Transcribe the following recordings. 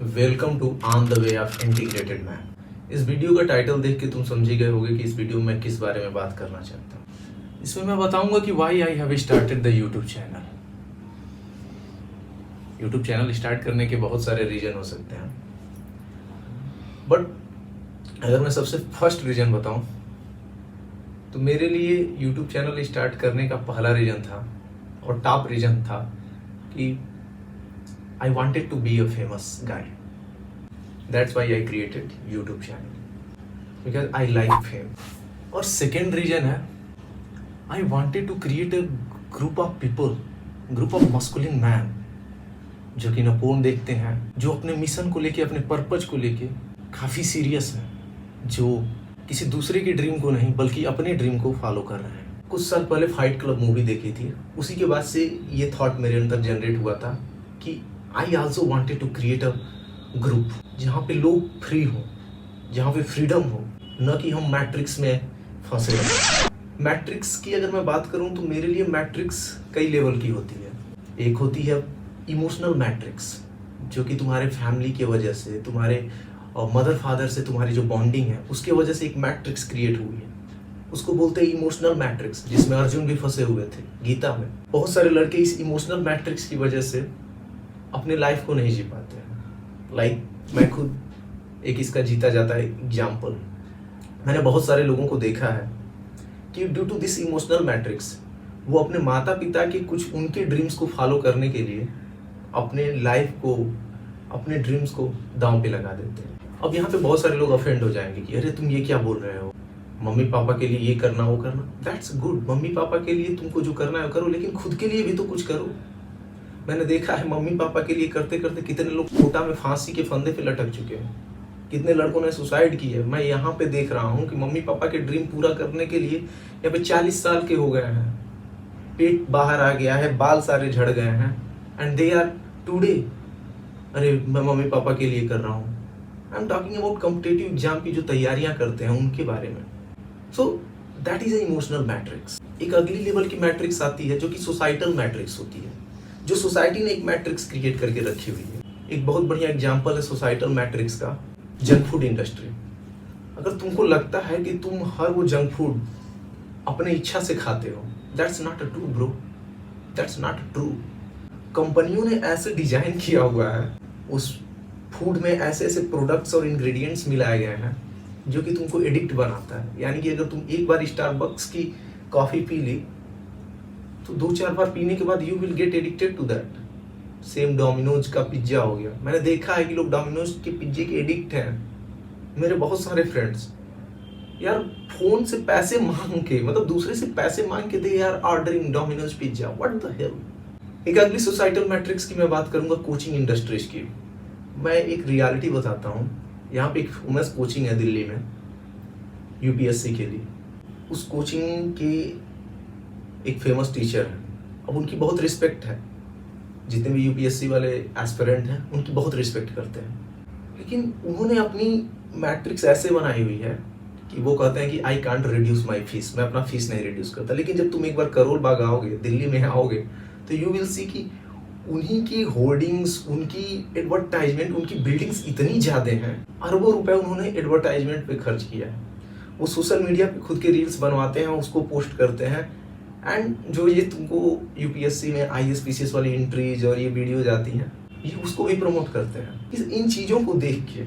Welcome to on the way of integrated man. इस वीडियो का टाइटल देख के तुम समझ ही गए होगे कि इस वीडियो में किस बारे में बात करना चाहता हूँ। इसमें मैं बताऊंगा कि why I have started the YouTube channel. YouTube channel start करने के बहुत सारे रीजन हो सकते हैं, बट अगर मैं सबसे फर्स्ट रीजन बताऊं तो मेरे लिए यूट्यूब चैनल स्टार्ट करने का पहला रीजन था और टॉप रीजन था कि I wanted to be a famous guy. That's why I created YouTube channel because I like fame. और second reason है I wanted to create a group of people, group of masculine man जो कि नपोन देखते हैं, जो अपने mission को लेके, अपने पर्पज को लेके काफ़ी सीरियस हैं, जो किसी दूसरे के ड्रीम को नहीं बल्कि अपने ड्रीम को फॉलो कर रहे हैं। कुछ साल पहले फाइट क्लब मूवी देखी थी, उसी के बाद से ये थॉट मेरे अंदर जनरेट हुआ था कि I also wanted to create a group जहाँ पे लोग फ्री हो, जहाँ पे फ्रीडम हो, न कि हम मैट्रिक्स में फंसे रहें। मैट्रिक्स की अगर मैं बात करूँ तो मेरे लिए मैट्रिक्स कई लेवल की होती है। एक होती है इमोशनल मैट्रिक्स, जो कि तुम्हारे फैमिली की वजह से, तुम्हारे मदर फादर से तुम्हारी जो बॉन्डिंग है उसके वजह से एक मैट्रिक्स क्रिएट हुई है, उसको बोलते हैं इमोशनल मैट्रिक्स, जिसमें अर्जुन भी फंसे हुए थे गीता में। बहुत सारे लड़के इस इमोशनल मैट्रिक्स की वजह से अपने लाइफ को नहीं जी पाते हैं। लाइक मैं खुद एक इसका जीता जाता है एग्जाम्पल। मैंने बहुत सारे लोगों को देखा है कि due to this emotional matrix वो अपने माता पिता के कुछ उनके ड्रीम्स को फॉलो करने के लिए अपने लाइफ को, अपने ड्रीम्स को दांव पे लगा देते हैं। अब यहाँ पे बहुत सारे लोग ऑफेंड हो जाएंगे कि अरे तुम ये क्या बोल रहे हो, मम्मी पापा के लिए ये करना वो करना। दैट्स गुड, मम्मी पापा के लिए तुमको जो करना है करो, लेकिन खुद के लिए भी तो कुछ करो। मैंने देखा है मम्मी पापा के लिए करते करते कितने लोग कोटा में फांसी के फंदे पे लटक चुके हैं, कितने लड़कों ने सुसाइड की है। मैं यहाँ पे देख रहा हूँ कि मम्मी पापा के ड्रीम पूरा करने के लिए यहाँ पे 40 साल के हो गए हैं, पेट बाहर आ गया है, बाल सारे झड़ गए हैं, एंड दे आर टुडे अरे मैं मम्मी पापा के लिए कर रहा हूँ। I am talking about competitive exam की जो तैयारियां करते हैं उनके बारे में। So that is a emotional matrix. एक अगली लेवल की मैट्रिक्स आती है जो कि सोसाइटल मैट्रिक्स होती है, जो सोसाइटी ने एक मैट्रिक्स क्रिएट करके रखी हुई है। एक बहुत बढ़िया एग्जांपल है सोसाइटल मैट्रिक्स का, जंक फूड इंडस्ट्री। अगर तुमको लगता है कि तुम हर वो जंक फूड अपने इच्छा से खाते हो, that's not a true bro, that's not a true. कंपनियों ने ऐसे डिजाइन किया हुआ है, उस फूड में ऐसे ऐसे प्रोडक्ट्स और इंग्रेडिएंट्स मिलाए गए हैं जो कि तुमको एडिक्ट बनाता है। यानी कि अगर तुम एक बार स्टारबक्स की कॉफी पी ली तो 2-4 बार पीने के बाद you will get addicted to that. Same Domino's का पिज्जा हो गया, मैंने देखा है कि लोग डोमिनोज के पिज्जे के एडिक्ट हैं। मेरे बहुत सारे फ्रेंड्स यार फोन से पैसे मांग के, मतलब दूसरे से पैसे मांग के they are ordering Domino's pizza, what the hell. एक अगली सोसाइटल मैट्रिक्स की मैं बात करूंगा कोचिंग इंडस्ट्रीज की। मैं एक रियलिटी बताता हूँ। यहाँ पे एक फेमस कोचिंग है दिल्ली में यूपीएससी के लिए। उस कोचिंग के एक फेमस टीचर है, अब उनकी बहुत रिस्पेक्ट है, जितने भी यूपीएससी वाले एस्पिरेंट हैं उनकी बहुत रिस्पेक्ट करते हैं। लेकिन उन्होंने अपनी मैट्रिक्स ऐसे बनाई हुई है कि वो कहते हैं कि I can't reduce my fees, मैं अपना फीस नहीं रिड्यूस करता। लेकिन जब तुम एक बार करोल बाग आओगे, दिल्ली में आओगे, तो यू विल सी कि उन्हीं की होर्डिंग्स, उनकी एडवर्टाइजमेंट, उनकी बिल्डिंग्स इतनी ज़्यादा हैं, अरबों रुपए उन्होंने एडवर्टाइजमेंट पे खर्च किया है। वो सोशल मीडिया पे खुद के रील्स बनवाते हैं, उसको पोस्ट करते हैं, एंड जो ये तुमको यूपीएससी में आईएएस पीसीएस वाली एंट्रीज और ये वीडियोज आती हैं, ये उसको भी प्रमोट करते हैं। इन चीज़ों को देख के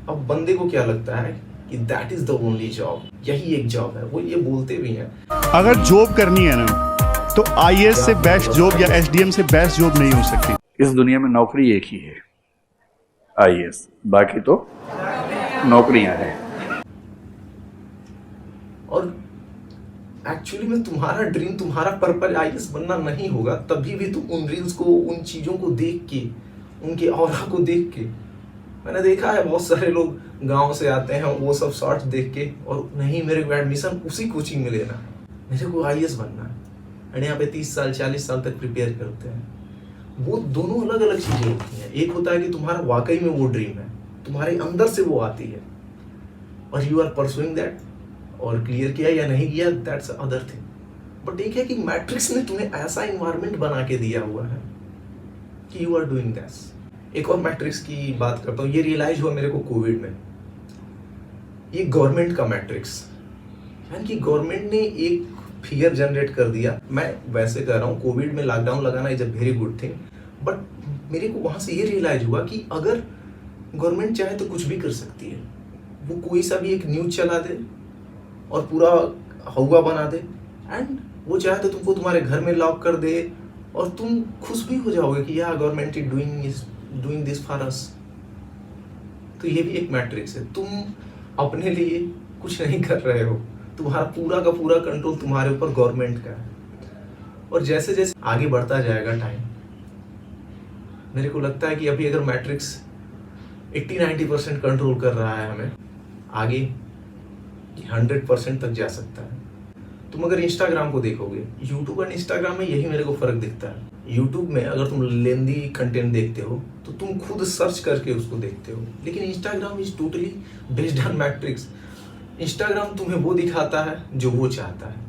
अब बंदे को क्या लगता है कि that is the only job, यही एक जॉब है। वो ये बोलते भी हैं अगर जॉब करनी है ना तो आईएएस से बेस्ट जॉब या एसडीएम से बेस्ट जॉब नहीं हो सकती। इस दुनिया में नौकरी एक ही है, आईएएस, बाकी तो नौकरियां हैं। और एक्चुअली में तुम्हारा ड्रीम, तुम्हारा पर्पल आईएएस बनना नहीं होगा, तभी भी तुम उन रील्स को, उन चीज़ों को देख के, उनके ऑरा को देख के। मैंने देखा है बहुत सारे लोग गांव से आते हैं वो सब शॉर्ट्स देख के, और नहीं मेरे को एडमिशन उसी कोचिंग में लेना है, मेरे को आईएएस बनना है, एंड यहाँ पे 30 साल 40 साल तक प्रिपेयर करते हैं। वो दोनों अलग अलग चीज़ें होती हैं। एक होता है कि तुम्हारा वाकई में वो ड्रीम है, तुम्हारे अंदर से वो आती है और यू आर परसुइंग दैट, और क्लियर किया या नहीं किया दैट्स अदर थिंग। बट एक है कि मैट्रिक्स ने तुम्हें ऐसा इन्वायरमेंट बना के दिया हुआ है कि यू आर डूइंग दिस। एक और मैट्रिक्स की बात करता हूँ। ये रियलाइज हुआ मेरे को कोविड में, ये गवर्नमेंट का मैट्रिक्स, यानी कि गवर्नमेंट ने एक फियर जनरेट कर दिया। मैं वैसे कह रहा हूँ कोविड में लॉकडाउन लगाना is a very good thing, but मेरे को वहाँ से ये रियलाइज हुआ कि अगर गवर्नमेंट चाहे तो कुछ भी कर सकती है। वो कोई सा भी एक न्यूज चला दे और पूरा हवा बना दे, एंड वो चाहे तो तुमको तुम्हारे घर में लॉक कर दे और तुम खुश भी हो जाओगे कि यार government is doing this for us. तो ये भी एक मैट्रिक्स है, तुम अपने लिए कुछ नहीं कर रहे हो, तुम्हारा पूरा का पूरा कंट्रोल तुम्हारे ऊपर गवर्नमेंट का है। और जैसे जैसे आगे बढ़ता जाएगा टाइम, मेरे को लगता है कि अभी अगर मैट्रिक्स 80-90% कंट्रोल कर रहा है हमें, आगे 100% तक जा सकता है। तुम अगर इंस्टाग्राम को देखोगे, यूट्यूब और इंस्टाग्राम में यही मेरे को फर्क दिखता है। यूट्यूब में अगर तुम लेंदी कंटेंट देखते हो तो तुम खुद सर्च करके उसको देखते हो, लेकिन Instagram is totally based on matrix. Instagram तुम्हें वो दिखाता है जो वो चाहता है।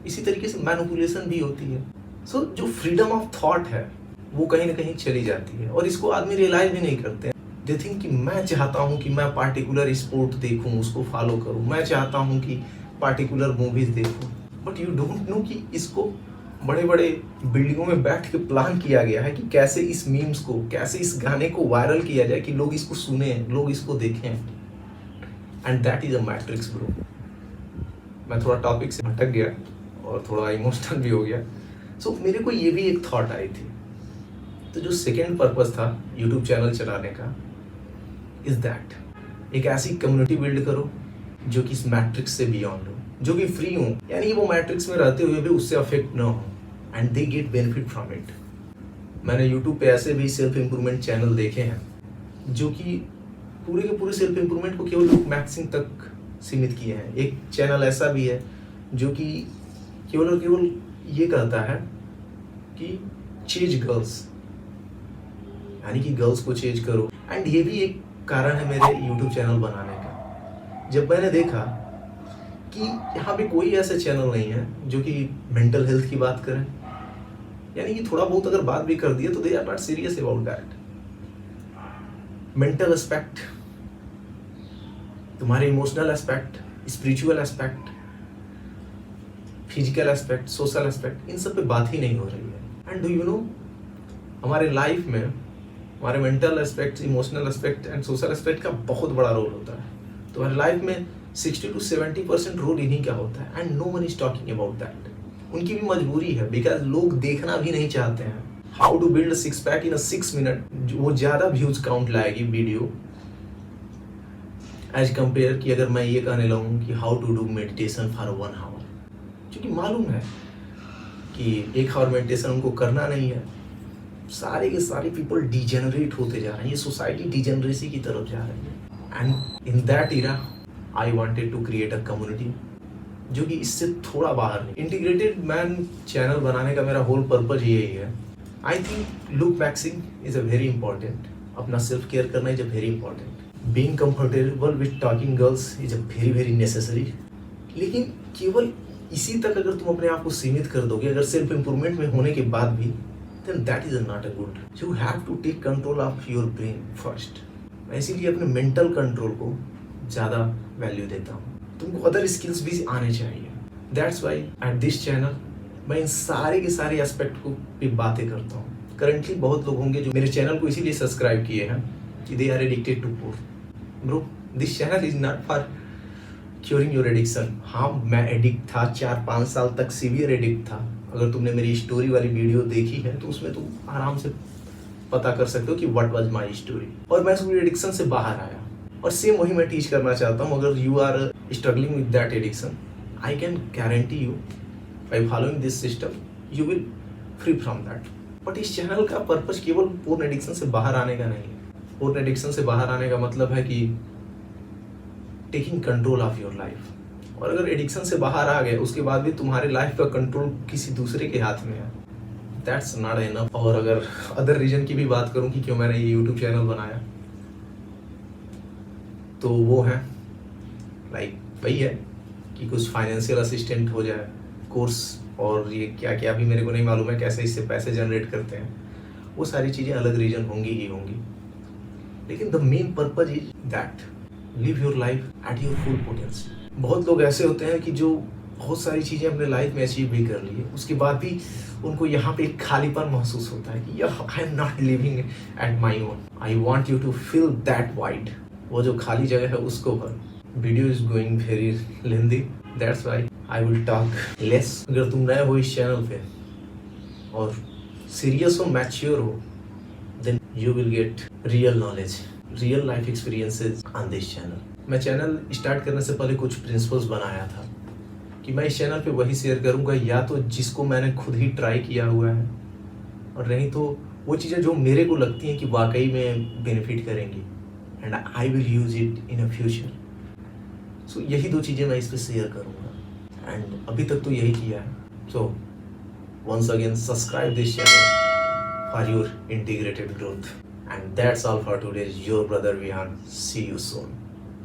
इसी तरीके से मैनिपुलेशन भी होती है। सो जो फ्रीडम ऑफ थॉट है वो कहीं ना कहीं चली जाती है, और इसको आदमी रियलाइज भी नहीं करते। दे थिंक कि मैं चाहता हूँ कि मैं पार्टिकुलर स्पोर्ट देखूँ, उसको फॉलो करूँ, मैं चाहता हूँ कि पार्टिकुलर मूवीज देखूँ, बट यू डोंट नो कि इसको बड़े बड़े बिल्डिंगों में बैठ के प्लान किया गया है कि कैसे इस मीम्स को, कैसे इस गाने को वायरल किया जाए कि लोग इसको सुने, लोग इसको देखें, and that is a matrix bro. मैं थोड़ा टॉपिक से भटक गया और थोड़ा इमोशनल भी हो गया। सो मेरे को ये भी एक थॉट आई थी। तो जो सेकेंड पर्पस था यूट्यूब चैनल चलाने का इज दैट एक ऐसी कम्युनिटी बिल्ड करो जो कि इस मैट्रिक्स से बियॉन्ड हो, जो कि फ्री हो, यानी वो मैट्रिक्स में रहते हुए भी उससे अफेक्ट ना हो, and they get benefit from it. मैंने यूट्यूब पे ऐसे भी सेल्फ इंप्रूवमेंट चैनल देखे हैं जो कि पूरे के पूरे सेल्फ इंप्रूवमेंट को केवल मैक्सिंग तक सीमित किए हैं। एक चैनल ऐसा भी है जो कि केवल और केवल ये कहता है कि चेज गर्ल्स, यानी कि गर्ल्स को चेज करो। एंड ये भी एक कारण है मेरे यूट्यूब चैनल बनाने का। जब मैंने देखा कि यहाँ पे कोई ऐसा चैनल नहीं है जो कि मेंटल हेल्थ की बात करें, यानी कि थोड़ा बहुत अगर बात भी कर दिया तो they are not serious about that. Mental aspect, तुम्हारे emotional aspect, spiritual aspect, physical aspect, social aspect, इन सब पे बात ही नहीं हो रही है। एंड डू यू नो, हमारे लाइफ में हमारे mental aspect, emotional aspect and social aspect का बहुत बड़ा रोल होता है। तो हमारी लाइफ में 60 to 70% रोल इन्हीं का होता है, and no one is talking about that. उनकी भी मजबूरी है, बिकॉज लोग देखना भी नहीं चाहते हैं। How to build 6 pack in 6 minute, वो ज़्यादा व्यूज काउंट लाएगी वीडियो एज कंपेयर कि अगर मैं ये कहने लगूँ कि how to do meditation for 1 hour, क्योंकि मालूम है कि 1 आवर मेडिटेशन उनको करना नहीं है। सारे के सारे पीपल डिजेनरेट होते जा रहे हैं, ये सोसाइटी डिजेनरेसी की तरफ जा रही है। And in that era I wanted to create a community जो कि इससे थोड़ा बाहर नहीं। इंटीग्रेटेड मैन चैनल बनाने का मेरा होल पर्पज यही है। I think look maxing is a very important, अपना सेल्फ केयर करना is a very important, being comfortable with talking girls is a very very necessary. लेकिन केवल इसी तक अगर तुम अपने आप को सीमित कर दोगे, अगर सेल्फ इंप्रूवमेंट में होने के बाद भी, then that is not a good. You have to take control of your brain first. मैं इसीलिए अपने मेंटल कंट्रोल को ज़्यादा वैल्यू देता हूँ। तुमको अदर स्किल्स भी आने चाहिए। That's why at this channel मैं इन सारे के सारे एस्पेक्ट को भी बातें करता हूँ। करंटली बहुत लोग होंगे जो मेरे चैनल को इसीलिए सब्सक्राइब किए हैं कि they are addicted to porn. Bro, this channel is not for curing your addiction. हाँ, मैं एडिक्ट था, 4-5 साल तक सीवियर एडिक्ट था। अगर तुमने मेरी स्टोरी वाली वीडियो देखी है तो उसमें तुम आराम से पता कर सकते हो कि व्हाट वाज माय स्टोरी, और मैं उस एडिक्शन से बाहर आया। और सेम वही मैं टीच करना चाहता हूँ। अगर you are struggling with that addiction, I can guarantee you by following this system you will free from that. But इस चैनल का पर्पस केवल पोर्न एडिक्शन से बाहर आने का नहीं है। पोर्न एडिक्शन से बाहर आने का मतलब है कि taking control of your life. और अगर एडिक्शन से बाहर आ गए उसके बाद भी तुम्हारे लाइफ का कंट्रोल किसी दूसरे के हाथ में है, दैट्स नॉट इनफ। और अगर अदर रीजन की भी बात करूं कि क्यों मैंने ये यूट्यूब चैनल बनाया, तो वो है लाइक वही है कि कुछ फाइनेंशियल असिस्टेंट हो जाए, कोर्स, और ये क्या क्या भी मेरे को नहीं मालूम है कैसे इससे पैसे जनरेट करते हैं। वो सारी चीज़ें अलग रीजन होंगी ही होंगी। लेकिन the main purpose is that live your life at your full potential. बहुत लोग ऐसे होते हैं कि जो बहुत सारी चीज़ें अपने लाइफ में अचीव भी कर ली है, उसके बाद भी उनको यहाँ पे एक खालीपन महसूस होता है कि यार I am not living at my own. I want you to fill that void. वो जो खाली जगह है उसको भर। Video is going very lengthy, that's why I will talk less. अगर तुम नए हो इस चैनल पे और सीरियस हो, मैच्योर हो, then you will get real knowledge, real life experiences on this channel. मैं चैनल स्टार्ट करने से पहले कुछ प्रिंसिपल्स बनाया था कि मैं इस चैनल पे वही शेयर करूंगा या तो जिसको मैंने खुद ही ट्राई किया हुआ है, और नहीं तो वो चीज़ें जो मेरे को लगती हैं कि वाकई में बेनिफिट करेंगी and I will use it in a future. So यही दो चीज़ें मैं इस पर शेयर करूंगा एंड अभी तक तो यही किया है। So once again subscribe this channel for your integrated growth and that's all for today. Your brother Vihan, see you soon.